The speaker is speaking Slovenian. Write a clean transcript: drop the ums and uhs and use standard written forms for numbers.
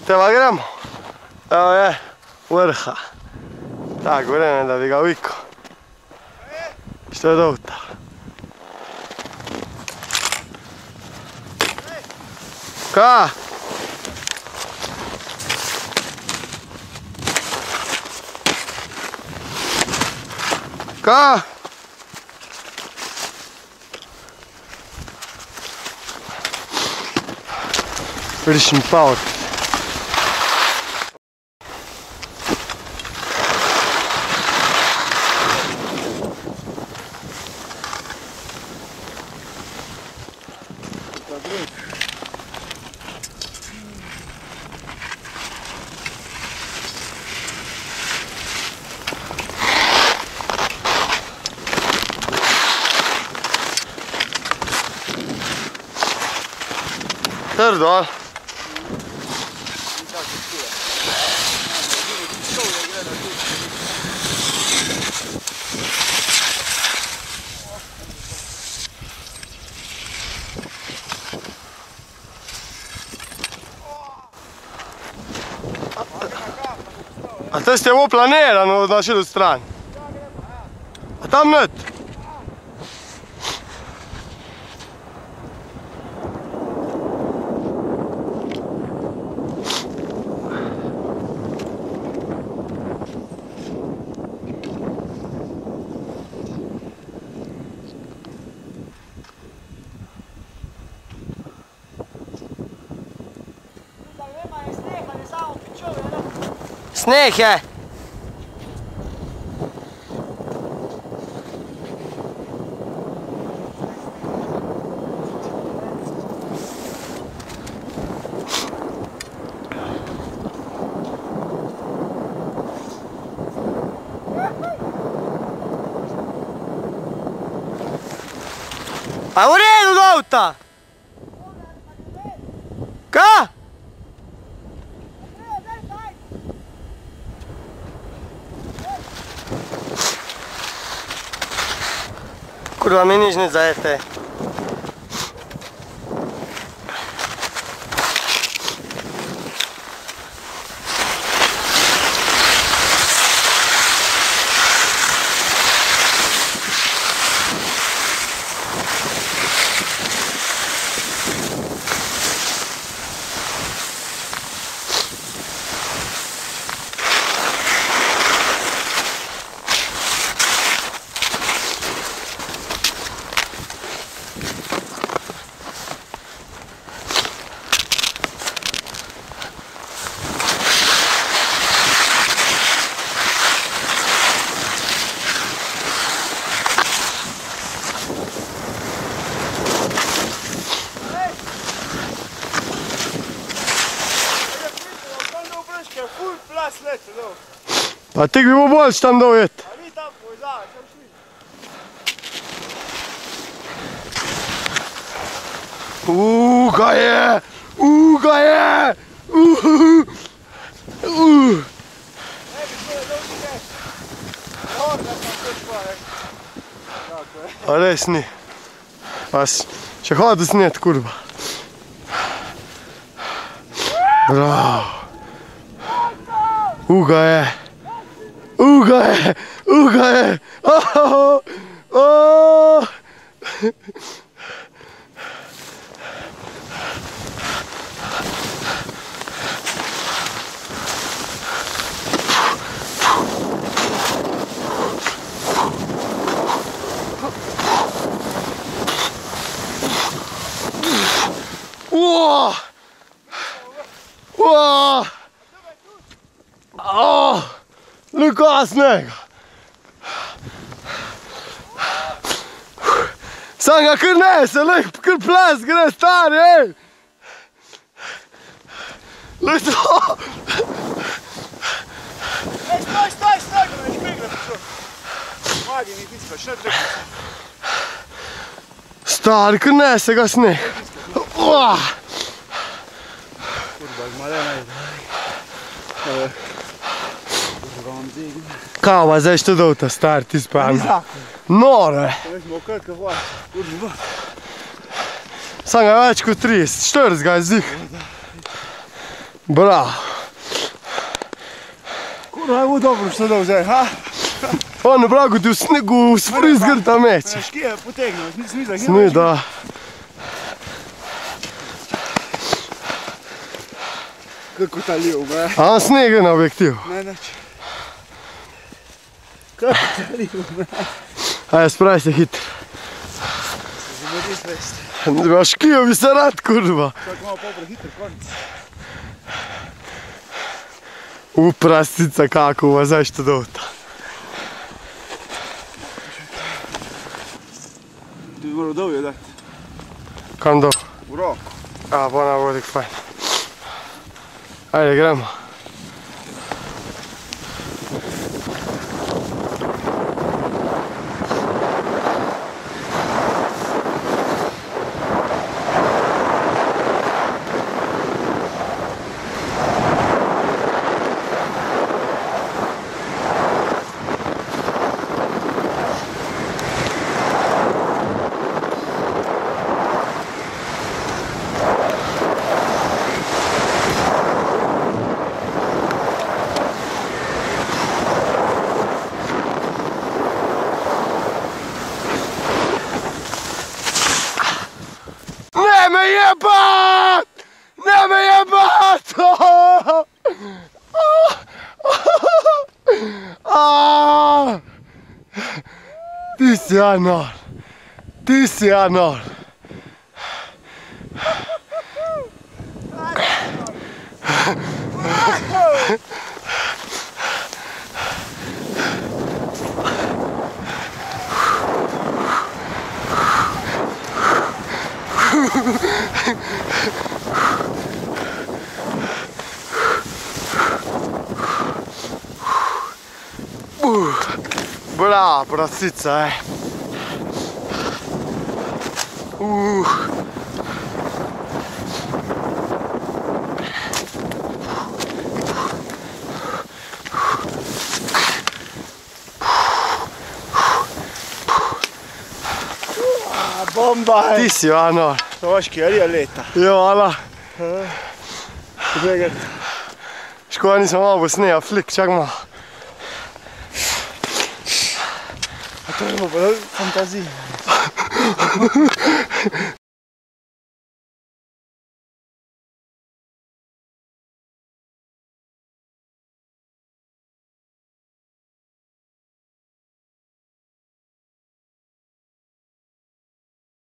Teba gremo. Evo je vrha. Tak vreme da bi ga vikao. Što je dovta? Ka? Ka? Vidiš mi pao. Trdo, ali? A to ste ovo planirano na širu strani? A tam net? Sneg je! A u redu do auta! Ka? Kurwa, mi nič ne zajete. Pa ti bi mu bolj tam dovjet. A vi tam povezali, sam šli. Ga je! Ga je! Ne bi to je došli ne. Orda sam sve šla, tako je. A res ni. Če hodil snet, kurva. Bravo. Ga je! Ga je! Ga je! Luka snega! Sam ga kar nese, kar ples gre, stari, ej! Lej to! Ej, stoj, da me špigla prišel. Magi mi tiskaš, ne treba. Stari, kar nese ga sneg. Kurba, zmalena je. Kava, zdaj što dovta, stari, ti spavno. Noro je. To veš, mokrat, kaj hvala. Kurba. Sam ga več kot 30, 40 ga je zdih. Bravo. Kurva je ovo dobro što da vzaj, ha? Ono, brago, ti v snegu sprizgr ta meč. Ški je potegnil, smizak. Smi, da. Kako ta ljuba, A on sneg je na objektiv. ne, neč. Kako ta ljuba, Ajde, spravi se hitro. zamodi svest. A škijo bi se rad, kurva. Čak malo popre hitr konc. Prastica kako ova, znaš što dovta. Ti bi moral dovje dati. Kam do? U roku. A, bona vodik fajn. Ajde, gremo. Ne me jebat! Ne me jebat! Ti si ja nor. Ti si ja nor. Bravo, prasica, Bomba je. Ti si ja nor. Toški, ali je leta. Jo, ala. Gledaj. Škoda nisam malo bo sneja, flik, čak malo. A to je bilo fantazija.